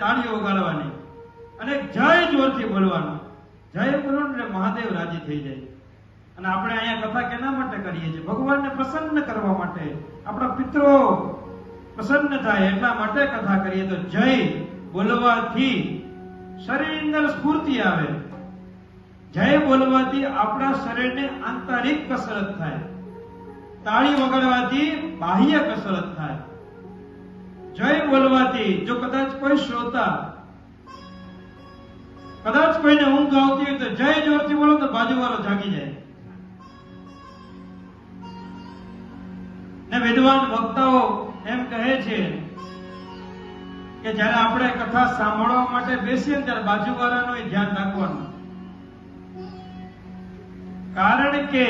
તાળીઓ વગાડવાની અને જય જોરથી બોલવાનું. જય બોલો એટલે મહાદેવ રાજી થઈ જાય. અને આપણે અહીંયા કથા કેના માટે કરીએ છીએ? ભગવાનને પ્રસન્ન કરવા માટે, આપણા પિતરો પ્રસન્ન થાય એટલા માટે કથા કરીએ. તો જય બોલવાથી શરીરની અંદર સ્ફૂર્તિ આવે. જય બોલવાથી આપણા શરીરને આંતરિક કસરત થાય. તાળી વગાડવાથી બાહ્ય કસરત થાય. જય બોલવાથી જો કદાચ કોઈ શ્રોતા, કદાચ કોઈને ઊંઘ આવતી હોય તો જય જોરથી બોલો તો બાજુવાળો જાગી જાય. ને વિદ્વાન વક્તાઓ એમ કહે છે કે જ્યારે આપણે કથા સાંભળવા માટે બેસીએ ત્યારે બાજુવાળાનું ધ્યાન રાખવાનું. કારણ કે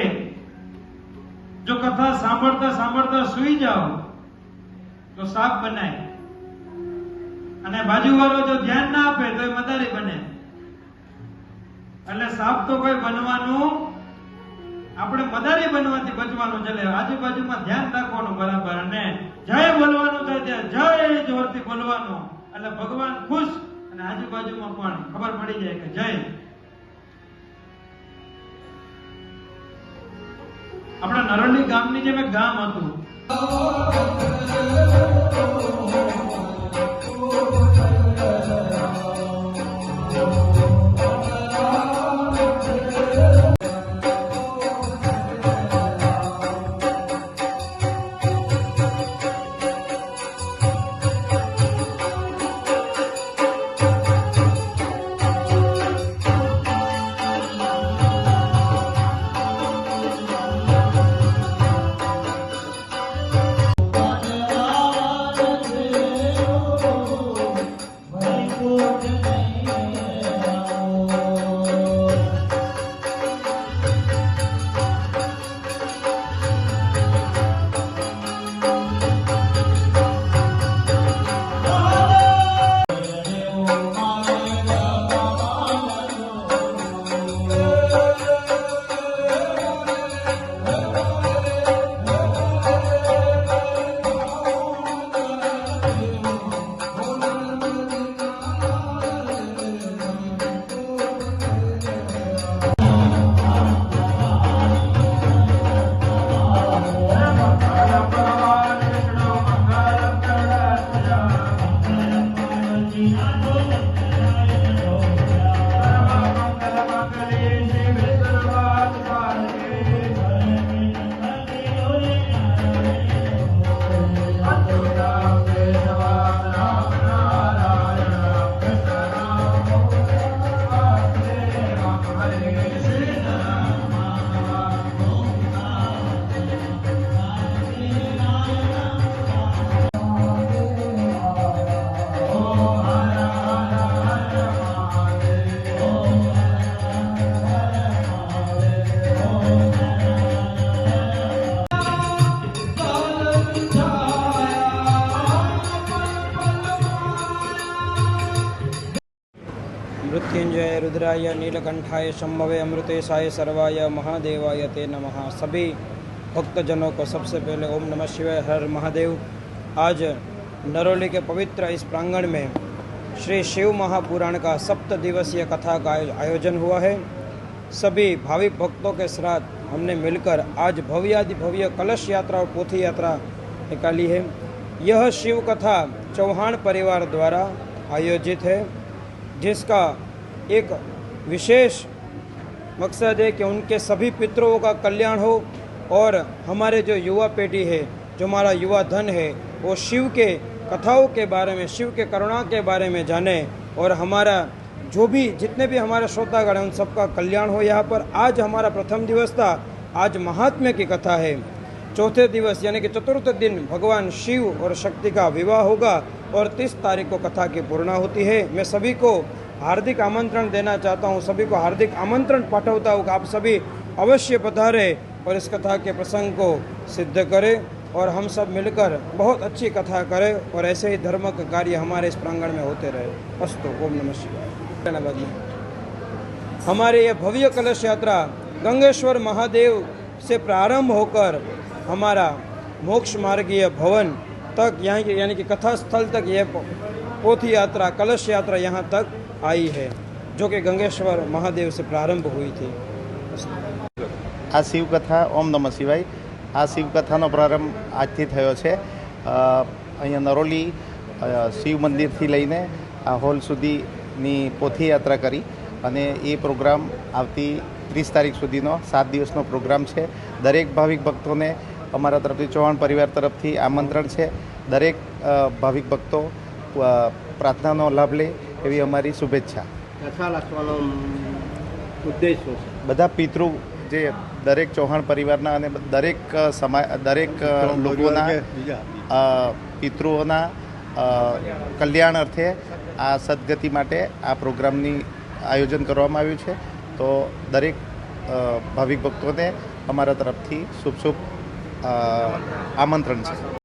જો કથા સાંભળતા સાંભળતા સુઈ જાઓ તો સાપ બનાય, અને બાજુવાળો જો ધ્યાન ના આપે તો એ મદારી બને. એટલે સાપ તો કોઈ બનવાનું, આપણે મદારી બનવાથી બચવાનું. ચાલે આજુબાજુમાં ધ્યાન રાખવાનું બરાબર, અને જય બોલવાનું થાય ત્યાં જય જોરથી બોલવાનું. એટલે ભગવાન ખુશ અને આજુબાજુમાં પણ ખબર પડી જાય કે જય. આપણા નરોલી ગામની જેમ એક ગામ હતું. मृत्युंजय रुद्राय नीलकंठाय शंभवे अमृतेशाय सर्वाय महादेवाय ते नमः। सभी भक्तजनों को सबसे पहले ओम नमः शिवाय, हर महादेव। आज नरोली के पवित्र इस प्रांगण में श्री शिव महापुराण का 7 दिवसीय कथा का आयोजन हुआ है। सभी भाविक भक्तों के साथ हमने मिलकर आज भव्यादि भव्य कलश यात्रा और पोथी यात्रा निकाली है। यह शिव कथा चौहान परिवार द्वारा आयोजित है, जिसका एक विशेष मकसद है कि उनके सभी पितरों का कल्याण हो और हमारे जो युवा पीढ़ी है, जो हमारा युवा धन है, वो शिव के कथाओं के बारे में, शिव के करुणा के बारे में जाने और हमारा जो भी जितने भी हमारे श्रोतागण हैं उन सबका कल्याण हो। यहाँ पर आज हमारा प्रथम दिवस था, आज महात्म्य की कथा है। चौथे दिवस यानी कि चतुर्थ दिन भगवान शिव और शक्ति का विवाह होगा और 30 तारीख को कथा की पूर्णा होती है। मैं सभी को हार्दिक आमंत्रण देना चाहता हूँ, सभी को हार्दिक आमंत्रण पाठवता हूँ कि आप सभी अवश्य पधारे और इस कथा के प्रसंग को सिद्ध करें और हम सब मिलकर बहुत अच्छी कथा करें और ऐसे ही धर्म का कार्य हमारे इस प्रांगण में होते रहे। अस्तु। ओम नमः शिवाय। हमारे यह भव्य कलश यात्रा गंगेश्वर महादेव से प्रारंभ होकर हमारा मोक्ष मार्गीय भवन तक यहाँ यानी कि कथा स्थल तक यह पोथी यात्रा कलश यात्रा यहाँ तक आई है, जो कि गंगेश्वर महादेव से प्रारंभ हुई थी। આ શિવકથા ઓમ નમઃ શિવાય આ શિવકથાનો પ્રારંભ આજથી થયો છે. અહીંયા નરોલી શિવ મંદિરથી લઈને આ હોલ સુધીની પોથી યાત્રા કરી અને એ પ્રોગ્રામ આવતી 30 તારીખ સુધીનો 7 દિવસનો પ્રોગ્રામ છે. દરેક ભાવિક ભક્તોને અમારા તરફથી ચૌહાણ પરિવાર તરફથી આમંત્રણ છે. દરેક ભાવિક ભક્તો પ્રાર્થનાનો લાભ લે એવી અમારી શુભેચ્છા. કથા લખવાનો ઉદ્દેશ શું છે? બધા પિતૃ જે દરેક ચૌહાણ પરિવારના અને દરેક લોકોના પિતૃઓના કલ્યાણ અર્થે આ સદગતિ માટે આ પ્રોગ્રામની આયોજન કરવામાં આવ્યું છે. તો દરેક ભાવિક ભક્તોને અમારા તરફથી શુભ આમંત્રણ છે.